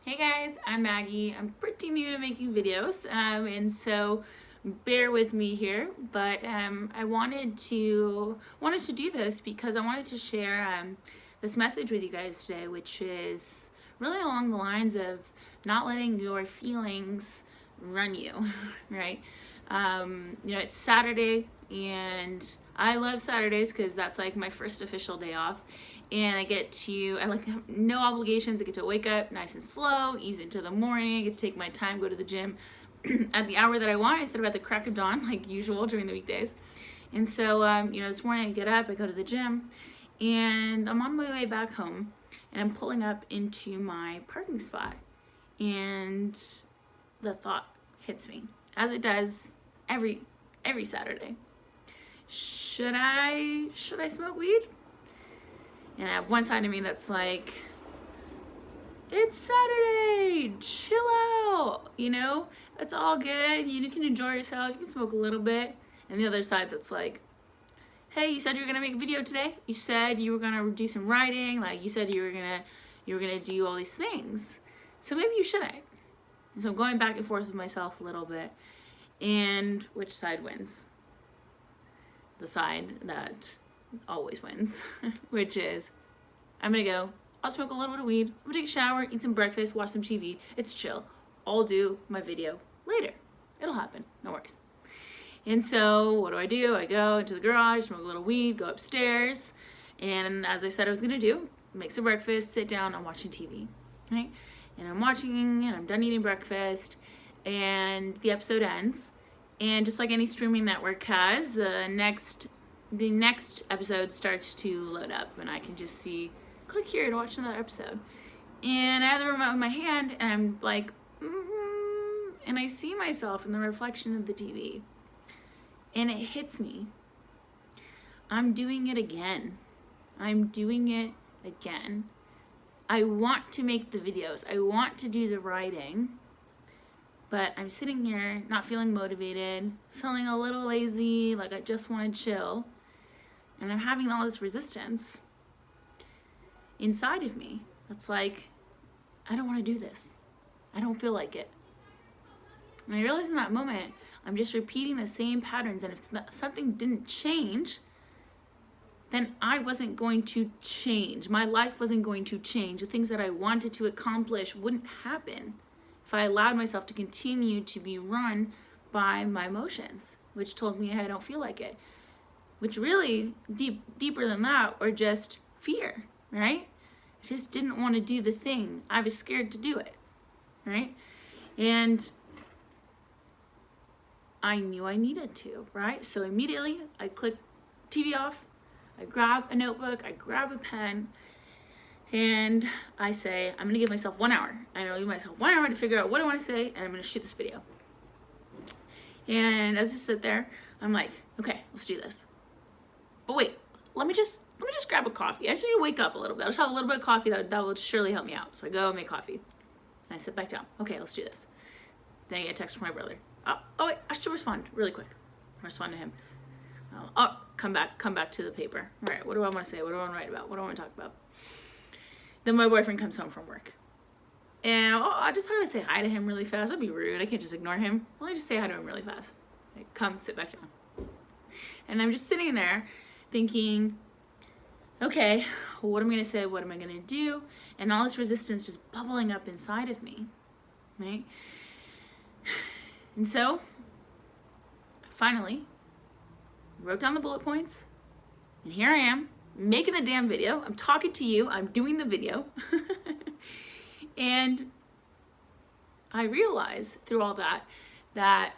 Hey guys, I'm Maggie. I'm pretty new to making videos, and so bear with me here. But I wanted to do this because I wanted to share this message with you guys today, which is really along the lines of not letting your feelings run you, right? It's Saturday, and I love Saturdays because that's like my first official day off. And I like have no obligations. I get to wake up nice and slow, ease into the morning. I get to take my time, go to the gym at the hour that I want instead of at the crack of dawn, like usual during the weekdays. And so, this morning I get up, I go to the gym, and I'm on my way back home, and I'm pulling up into my parking spot, and the thought hits me, as it does every Saturday. Should I smoke weed? And I have one side of me that's like, it's Saturday, chill out, it's all good, you can enjoy yourself, you can smoke a little bit. And the other side that's like, hey, you said you were gonna make a video today, you said you were gonna do some writing, like you said you were gonna do all these things, so maybe you shouldn't. And so I'm going back and forth with myself a little bit, and which side wins? The side that always wins, which is, I'm gonna go, I'll smoke a little bit of weed, I'm gonna take a shower, eat some breakfast, watch some TV, it's chill, I'll do my video later, it'll happen, no worries. And so what do? I go into the garage, smoke a little weed, go upstairs, and as I said I was gonna do, make some breakfast, sit down, I'm watching TV, right? And I'm watching, and I'm done eating breakfast, and the episode ends, and just like any streaming network has, the next episode starts to load up, and I can just see, click here to watch another episode. And I have the remote in my hand, and I'm like, and I see myself in the reflection of the TV, and it hits me. I'm doing it again. I want to make the videos. I want to do the writing. But I'm sitting here not feeling motivated, feeling a little lazy, like I just want to chill. And I'm having all this resistance inside of me that's like, I don't want to do this. I don't feel like it. And I realized in that moment, I'm just repeating the same patterns. And if something didn't change, then I wasn't going to change. My life wasn't going to change. The things that I wanted to accomplish wouldn't happen if I allowed myself to continue to be run by my emotions, which told me I don't feel like it, which really deeper than that were just fear, right? I just didn't want to do the thing. I was scared to do it, right? And I knew I needed to, right? So immediately I click TV off, I grab a notebook, I grab a pen, and I say, I'm gonna give myself 1 hour. I'm gonna give myself 1 hour to figure out what I wanna say, and I'm gonna shoot this video. And as I sit there, I'm like, okay, let's do this. But wait, let me just grab a coffee. I just need to wake up a little bit. I'll just have a little bit of coffee, that will surely help me out. So I go and make coffee, and I sit back down. Okay, let's do this. Then I get a text from my brother. Oh wait, I should respond really quick. I respond to him. Come back to the paper. All right, what do I wanna say? What do I wanna write about? What do I wanna talk about? Then my boyfriend comes home from work. And I just gotta say hi to him really fast. That'd be rude. I can't just ignore him. Let me just say hi to him really fast. Like, come, sit back down. And I'm just sitting there thinking, okay, what am I gonna say? What am I gonna do? And all this resistance just bubbling up inside of me, right? And so, I finally wrote down the bullet points, and here I am, making the damn video. I'm talking to you, I'm doing the video. And I realize through all that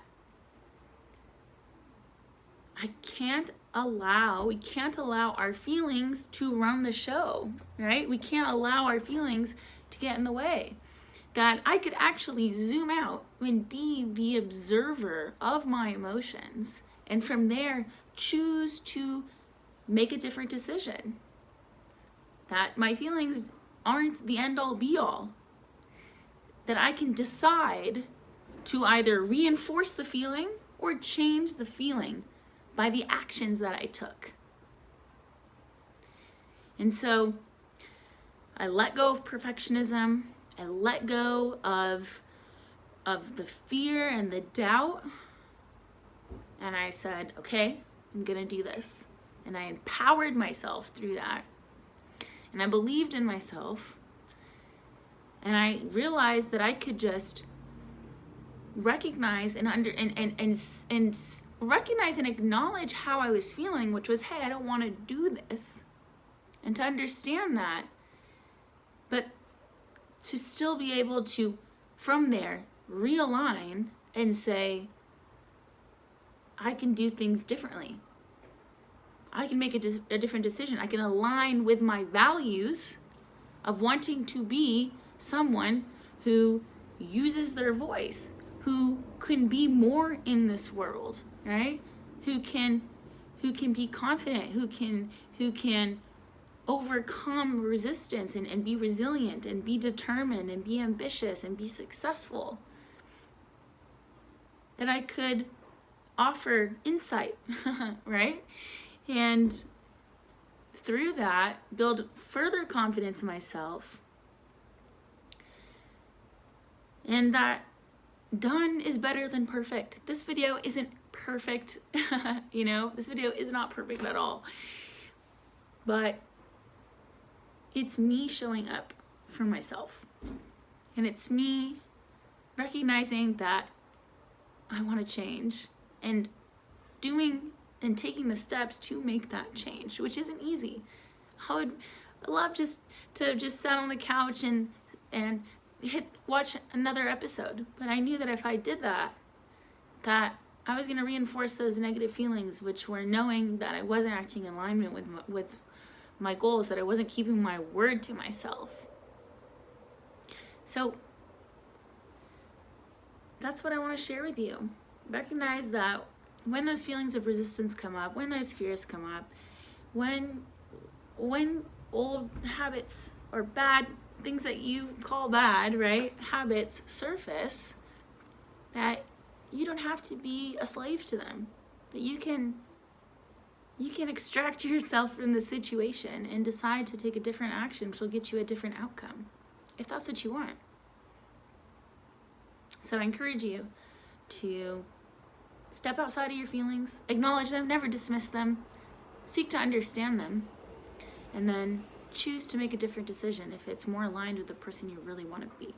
we can't allow our feelings to run the show, right? We can't allow our feelings to get in the way. That I could actually zoom out and be the observer of my emotions, and from there choose to make a different decision. That my feelings aren't the end all be all. That I can decide to either reinforce the feeling or change the feeling by the actions that I took. And so I let go of perfectionism. I let go of the fear and the doubt, and I said, okay, I'm gonna do this. And I empowered myself through that. And I believed in myself. And I realized that I could just recognize and recognize and acknowledge how I was feeling, which was, hey, I don't want to do this. And to understand that, but to still be able to, from there, realign and say, I can do things differently. I can make a different decision. I can align with my values of wanting to be someone who uses their voice, who can be more in this world, right? Who can be confident, who can overcome resistance and be resilient and be determined and be ambitious and be successful. That I could offer insight, right? And through that, build further confidence in myself. And that done is better than perfect. This video isn't perfect, this video is not perfect at all. But it's me showing up for myself. And it's me recognizing that I want to change and doing and taking the steps to make that change, which isn't easy. I would love just to sit on the couch and watch another episode. But I knew that if I did that I was going to reinforce those negative feelings, which were knowing that I wasn't acting in alignment with my goals, that I wasn't keeping my word to myself. So that's what I want to share with you. Recognize that when those feelings of resistance come up, when those fears come up, when old habits or bad things that you call bad, right, habits surface, that you don't have to be a slave to them. That you can extract yourself from the situation and decide to take a different action, which will get you a different outcome, if that's what you want. So I encourage you to step outside of your feelings, acknowledge them, never dismiss them, seek to understand them, and then choose to make a different decision if it's more aligned with the person you really want to be.